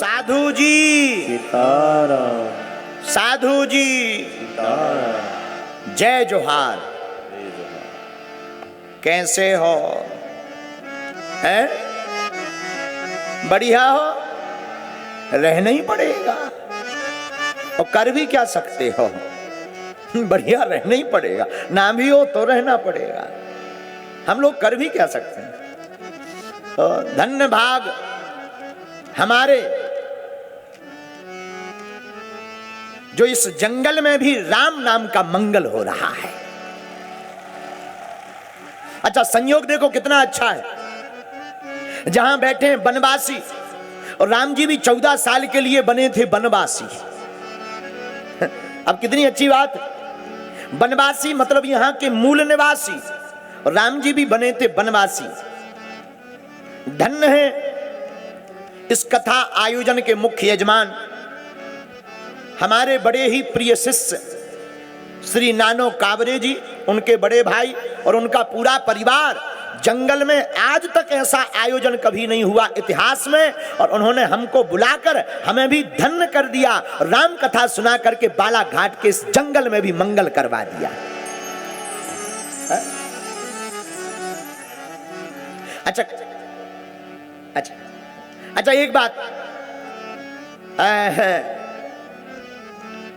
साधु जी सीताराम, साधु जी सीताराम, जय जोहार। जय जोहार। कैसे हो? हैं? बढ़िया हो? रहना ही पड़ेगा और कर भी क्या सकते हो? बढ़िया रहना ही पड़ेगा, ना भी हो तो रहना पड़ेगा। हम लोग कर भी क्या सकते हैं? तो धन्य भाग हमारे जो इस जंगल में भी राम नाम का मंगल हो रहा है। अच्छा, संयोग देखो कितना अच्छा है। जहां बैठे हैं बनवासी, और राम जी भी 14 साल के लिए बने थे बनवासी। अब कितनी अच्छी बात। बनवासी मतलब यहां के मूल निवासी, और राम जी भी बने थे बनवासी। धन्य है इस कथा आयोजन के मुख्य यजमान हमारे बड़े ही प्रिय शिष्य श्री नानो कावरे जी, उनके बड़े भाई और उनका पूरा परिवार। जंगल में आज तक ऐसा आयोजन कभी नहीं हुआ इतिहास में, और उन्होंने हमको बुलाकर हमें भी धन्य कर दिया। राम कथा सुना करके बालाघाट के इस जंगल में भी मंगल करवा दिया। अच्छा अच्छा अच्छा, एक बात,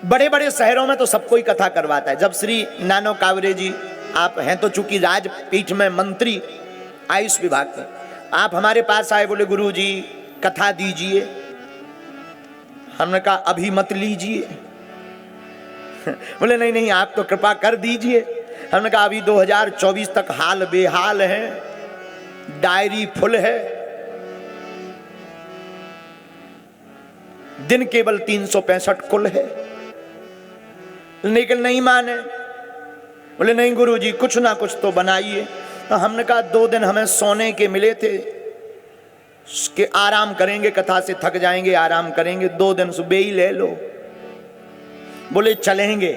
बड़े बड़े शहरों में तो सबको ही कथा करवाता है। जब श्री नानो कावरे जी, आप हैं तो चूंकि राजपीठ में मंत्री आयुष विभाग के, आप हमारे पास आए, बोले गुरु जी कथा दीजिए। हमने कहा अभी मत लीजिए। बोले नहीं नहीं, आप तो कृपा कर दीजिए। हमने कहा अभी 2024 तक हाल बेहाल है, डायरी फुल है, दिन केवल 365 कुल है। लेकिन नहीं माने, बोले नहीं गुरुजी कुछ ना कुछ तो बनाइए। तो हमने कहा 2 दिन हमें सोने के मिले थे कि आराम करेंगे, कथा से थक जाएंगे, आराम करेंगे, 2 दिन सुबह ही ले लो। बोले चलेंगे।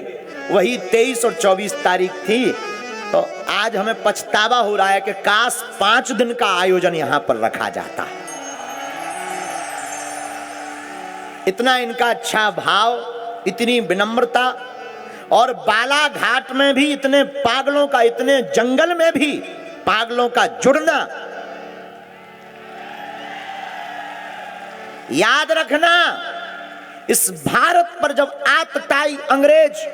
वही 23 और 24 तारीख थी। तो आज हमें पछतावा हो रहा है कि काश 5 दिन का आयोजन यहां पर रखा जाता। इतना इनका अच्छा भाव, इतनी विनम्रता, और बालाघाट में भी इतने पागलों का, इतने जंगल में भी पागलों का जुड़ना। याद रखना, इस भारत पर जब आतताई अंग्रेज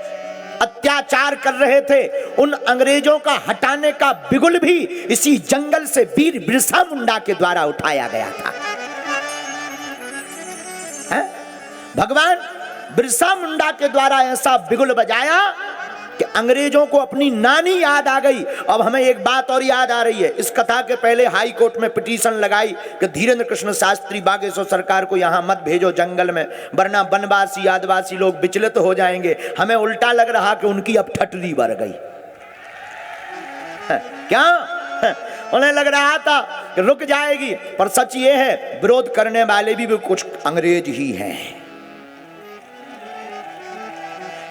अत्याचार कर रहे थे, उन अंग्रेजों का हटाने का बिगुल भी इसी जंगल से वीर बिरसा मुंडा के द्वारा उठाया गया था। है? भगवान बिरसा मुंडा के द्वारा ऐसा बिगुल बजाया कि अंग्रेजों को अपनी नानी याद आ गई। अब हमें एक बात और याद आ रही है। इस कथा के पहले हाई कोर्ट में पिटीशन लगाई कि धीरेन्द्र कृष्ण शास्त्री बागेश्वर सरकार को यहां मत भेजो जंगल में, वरना बनवासी आदिवासी लोग विचलित हो जाएंगे। हमें उल्टा लग रहा कि उनकी अब ठटली बढ़ गई। क्या उन्हें लग रहा था कि रुक जाएगी, पर सच ये है विरोध करने वाले भी कुछ अंग्रेज ही हैं।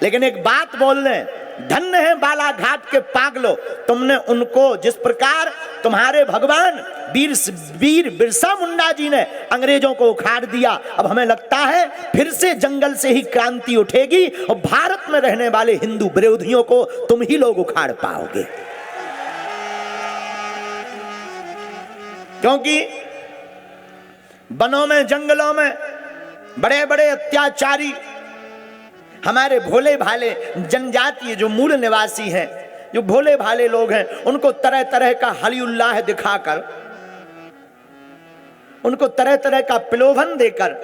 लेकिन एक बात बोल रहे, धन्य है बालाघाट के पागलो, तुमने उनको जिस प्रकार तुम्हारे भगवान वीर बिरसा मुंडा जी ने अंग्रेजों को उखाड़ दिया। अब हमें लगता है फिर से जंगल से ही क्रांति उठेगी और भारत में रहने वाले हिंदू विरोधियों को तुम ही लोग उखाड़ पाओगे। क्योंकि वनों में, जंगलों में बड़े बड़े अत्याचारी हमारे भोले भाले जनजातीय जो मूल निवासी हैं, जो भोले भाले लोग हैं, उनको तरह तरह का हली उल्लाह दिखाकर, उनको तरह तरह का प्रलोभन देकर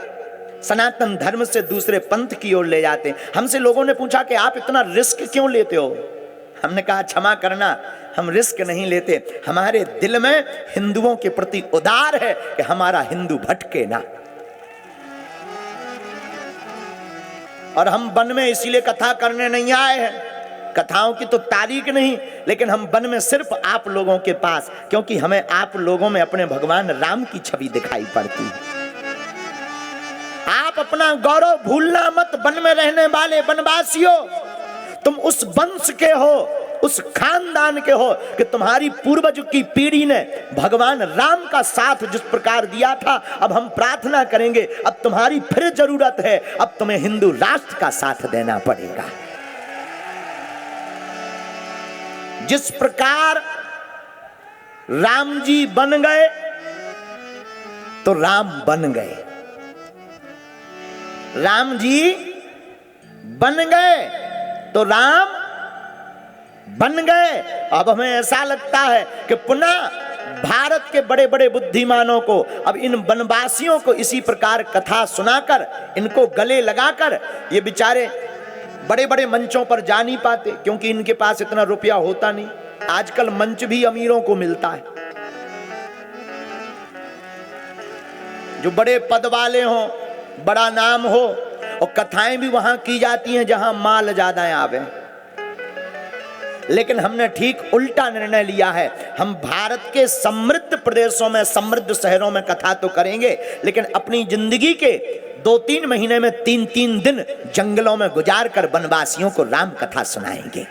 सनातन धर्म से दूसरे पंथ की ओर ले जाते हैं। हमसे लोगों ने पूछा कि आप इतना रिस्क क्यों लेते हो? हमने कहा क्षमा करना, हम रिस्क नहीं लेते, हमारे दिल में हिंदुओं के प्रति उदार है कि हमारा हिंदू भटके ना। और हम वन में इसीलिए कथा करने नहीं आए हैं, कथाओं की तो तारीख नहीं, लेकिन हम वन में सिर्फ आप लोगों के पास, क्योंकि हमें आप लोगों में अपने भगवान राम की छवि दिखाई पड़ती है। आप अपना गौरव भूलना मत। वन में रहने वाले वनवासियों, तुम उस वंश के हो उस खानदान के हो कि तुम्हारी पूर्वज की पीढ़ी ने भगवान राम का साथ जिस प्रकार दिया था, अब हम प्रार्थना करेंगे, अब तुम्हारी फिर जरूरत है, अब तुम्हें हिंदू राष्ट्र का साथ देना पड़ेगा। जिस प्रकार राम जी बन गए तो राम बन गए, राम जी बन गए तो राम बन गए। अब हमें ऐसा लगता है कि पुनः भारत के बड़े बड़े बुद्धिमानों को अब इन वनवासियों को इसी प्रकार कथा सुनाकर, इनको गले लगाकर, ये बेचारे बड़े बड़े मंचों पर जा नहीं पाते क्योंकि इनके पास इतना रुपया होता नहीं। आजकल मंच भी अमीरों को मिलता है, जो बड़े पद वाले हों, बड़ा नाम हो, और कथाएं भी वहां की जाती हैं जहां माल ज्यादा आवे। लेकिन हमने ठीक उल्टा निर्णय लिया है। हम भारत के समृद्ध प्रदेशों में, समृद्ध शहरों में कथा तो करेंगे, लेकिन अपनी जिंदगी के 2-3 महीने में 3-3 दिन जंगलों में गुजार कर वनवासियों को राम कथा सुनाएंगे।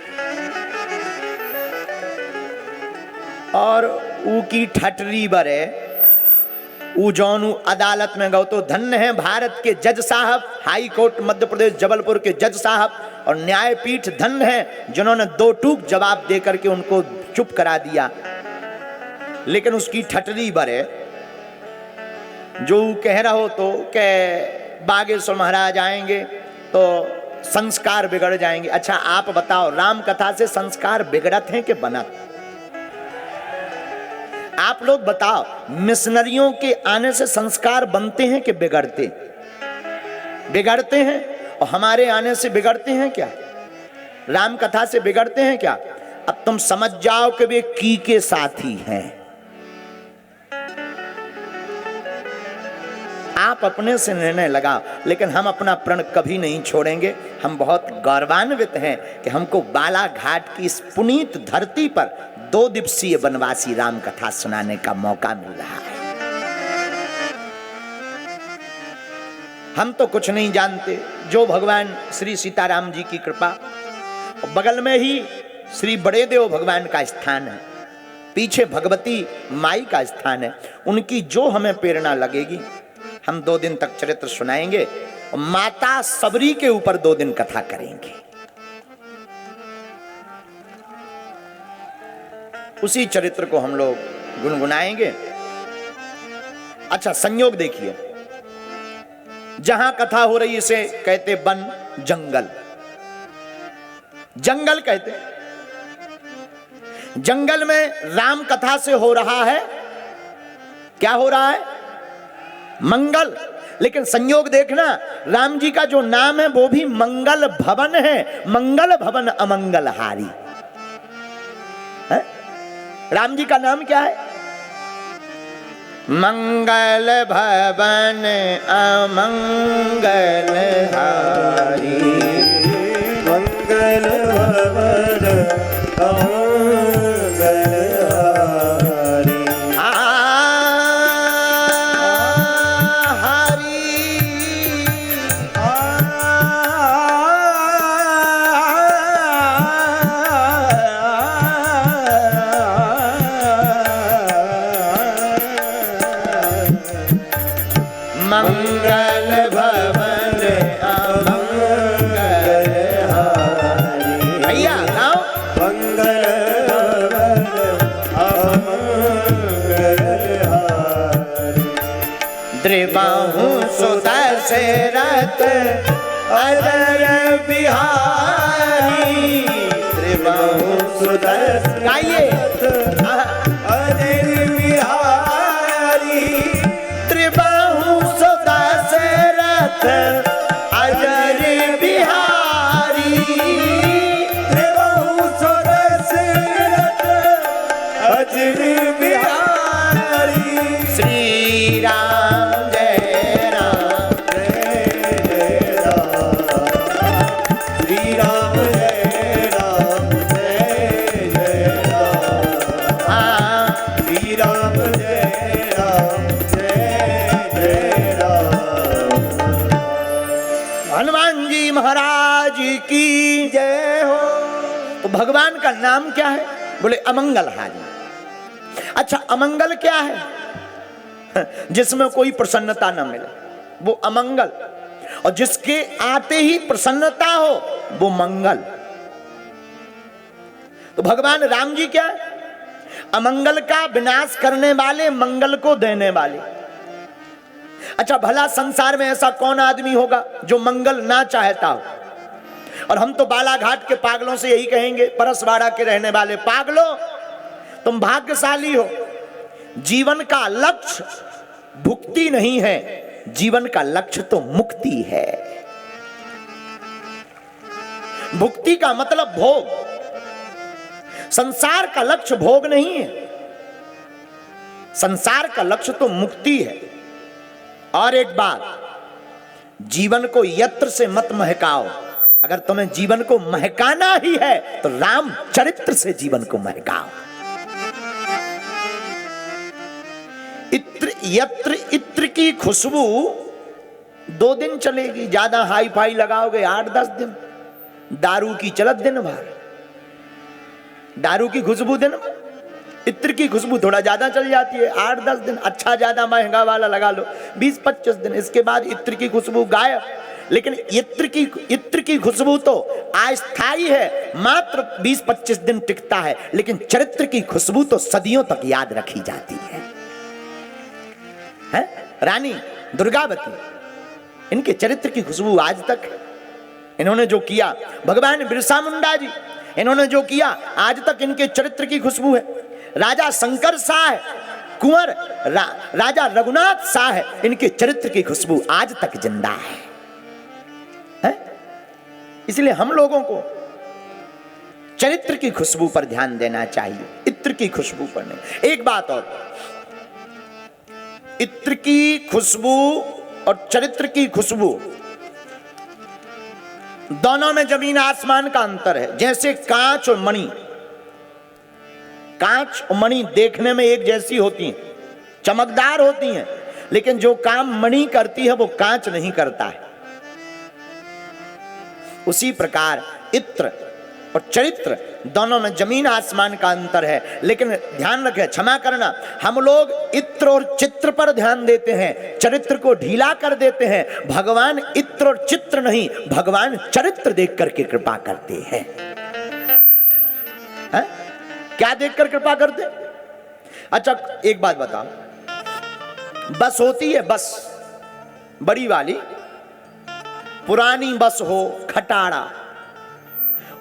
और ऊ की ठटरी बरे, ऊ जौनू अदालत में गौ तो धन्य है भारत के जज साहब, हाई कोर्ट मध्य प्रदेश जबलपुर के जज साहब, और न्यायपीठ धन्य है जिन्होंने 2 टूक जवाब देकर के उनको चुप करा दिया। लेकिन उसकी ठटरी बरे जो कह रहा हो तो के बागेश्वर महाराज आएंगे तो संस्कार बिगड़ जाएंगे। अच्छा आप बताओ, राम कथा से संस्कार बिगड़त हैं कि बनत? आप लोग बताओ, मिशनरियों के आने से संस्कार बनते हैं कि बिगड़ते? बिगड़ते हैं। और हमारे आने से बिगड़ते हैं क्या? राम कथा से बिगड़ते हैं क्या? अब तुम समझ जाओ कि वे की के साथी हैं। आप अपने से निर्णय लगाओ, लेकिन हम अपना प्रण कभी नहीं छोड़ेंगे। हम बहुत गौरवान्वित हैं कि हमको बालाघाट की इस पुनीत धरती पर 2 दिवसीय वनवासी राम कथा सुनाने का मौका मिल रहा है। हम तो कुछ नहीं जानते, जो भगवान श्री सीताराम जी की कृपा। बगल में ही श्री बड़े देव भगवान का स्थान है, पीछे भगवती माई का स्थान है। उनकी जो हमें प्रेरणा लगेगी हम 2 दिन तक चरित्र सुनाएंगे, और माता सबरी के ऊपर 2 दिन कथा करेंगे। उसी चरित्र को हम लोग गुनगुनाएंगे। अच्छा संयोग देखिए, जहां कथा हो रही इसे कहते वन, जंगल। जंगल कहते, जंगल में राम कथा से हो रहा है, क्या हो रहा है? मंगल। लेकिन संयोग देखना, राम जी का जो नाम है वो भी मंगल भवन है। मंगल भवन अमंगलहारी है? राम जी का नाम क्या है? मंगल भवन अमंगलहारी, मंगल भवन अमंगलहारी। मंगल भवन अमंगलहारी। भैया गाओ। मंगल भवन अमंगलहारी। द्रिबाहु सुदशरथ अजर बिहारी। द्रिबाहु सुदशरथ गाइए। अजर बिहारी। त्रिबाहु सुदशरथ अजर बिहारी। त्रिबाहु सुदशरथ अजर बिहारी। श्री राम जय राम जय जय राम। श्री राम जय राम जय जय राम। हाँ। श्री राम जय राम जय जय राम। हनुमान जी महाराज की जय हो। तो भगवान का नाम क्या है? बोले अमंगलहारी। अच्छा, अमंगल क्या है? जिसमें कोई प्रसन्नता न मिले वो अमंगल, और जिसके आते ही प्रसन्नता हो वो मंगल। तो भगवान राम जी क्या है? अमंगल का विनाश करने वाले, मंगल को देने वाले। अच्छा, भला संसार में ऐसा कौन आदमी होगा जो मंगल ना चाहता हो? और हम तो बालाघाट के पागलों से यही कहेंगे, परसवाड़ा के रहने वाले पागलों, तुम भाग्यशाली हो। जीवन का लक्ष्य भुक्ति नहीं है, जीवन का लक्ष्य तो मुक्ति है। भुक्ति का मतलब भोग, संसार का लक्ष्य भोग नहीं है, संसार का लक्ष्य तो मुक्ति है। और एक बात, जीवन को यत्र से मत महकाओ। अगर तुम्हें जीवन को महकाना ही है तो राम चरित्र से जीवन को महकाओ। इत्र यत्र इत्र की खुशबू 2 दिन चलेगी, ज्यादा हाई फाई लगाओगे 8-10 दिन। दारू की चलत दिन भर, दारू की खुशबू दिन भर, इत्र की खुशबू थोड़ा ज्यादा चल जाती है 8-10 दिन। अच्छा ज्यादा महंगा वाला लगा लो 20-25 दिन, इसके बाद इत्र की खुशबू गायब। लेकिन इत्र की खुशबू तो अस्थायी है, मात्र 20-25 दिन टिकता है, लेकिन चरित्र की खुशबू तो सदियों तक याद रखी जाती है। रानी दुर्गावती, इनके चरित्र की खुशबू आज तक है। इन्होंने जो किया, भगवान बिरसा मुंडा जी, इन्होंने जो किया आज तक इनके चरित्र की खुशबू है। राजा शंकर शाह, कुंवर राजा रघुनाथ शाह, इनके चरित्र की खुशबू आज तक जिंदा है। इसलिए हम लोगों को चरित्र की खुशबू पर ध्यान देना चाहिए, इत्र की खुशबू पर नहीं। एक बात और, इत्र की खुशबू और चरित्र की खुशबू दोनों में जमीन आसमान का अंतर है। जैसे कांच और मणि, कांच और मणि देखने में एक जैसी होती हैं, चमकदार होती हैं, लेकिन जो काम मणि करती है वो कांच नहीं करता है। उसी प्रकार इत्र और चरित्र दोनों में जमीन आसमान का अंतर है। लेकिन ध्यान रखें, क्षमा करना, हम लोग इत्र और चित्र पर ध्यान देते हैं, चरित्र को ढीला कर देते हैं। भगवान इत्र और चित्र नहीं, भगवान चरित्र देख करके कृपा करते हैं। क्या देखकर कृपा करते? अच्छा, एक बात बताओ, बस होती है, बस बड़ी वाली पुरानी बस हो, खटारा,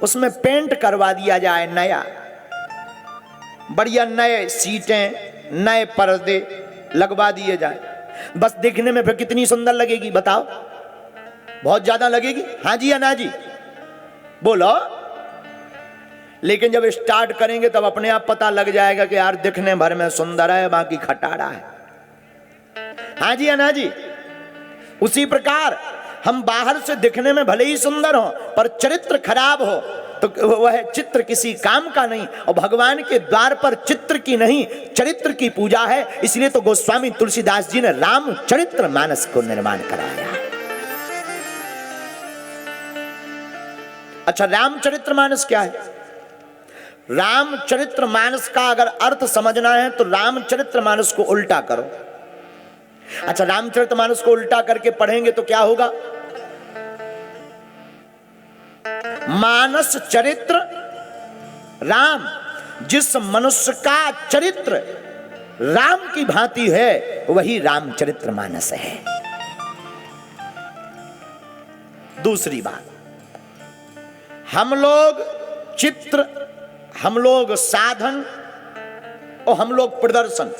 उसमें पेंट करवा दिया जाए नया, बढ़िया नए सीटें, नए पर्दे लगवा दिए जाए, बस देखने में फिर कितनी सुंदर लगेगी बताओ? बहुत ज्यादा लगेगी। हाँ जी या ना जी? बोलो। लेकिन जब स्टार्ट करेंगे तब अपने आप पता लग जाएगा कि यार दिखने भर में सुंदर है, बाकी खटारा है। हाँ जी या ना जी? उसी प्रकार हम बाहर से दिखने में भले ही सुंदर हो, पर चरित्र खराब हो तो वह चित्र किसी काम का नहीं। और भगवान के द्वार पर चित्र की नहीं, चरित्र की पूजा है। इसलिए तो गोस्वामी तुलसीदास जी ने राम चरित्र मानस को निर्माण कराया। अच्छा, रामचरित्र मानस क्या है? रामचरित्र मानस का अगर अर्थ समझना है तो रामचरित्र मानस को उल्टा करो। अच्छा, रामचरित्र मानस को उल्टा करके पढ़ेंगे तो क्या होगा? मानस चरित्र राम, जिस मनुष्य का चरित्र राम की भांति है वही रामचरित्र मानस है। दूसरी बात, हम लोग चित्र, हम लोग साधन और हम लोग प्रदर्शन,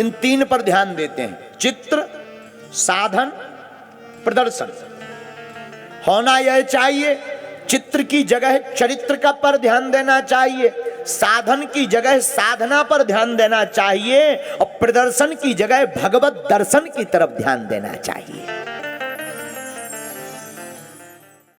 इन 3 पर ध्यान देते हैं। चित्र, साधन, प्रदर्शन। होना यह चाहिए, चित्र की जगह चरित्र का पर ध्यान देना चाहिए, साधन की जगह साधना पर ध्यान देना चाहिए, और प्रदर्शन की जगह भगवत दर्शन की तरफ ध्यान देना चाहिए।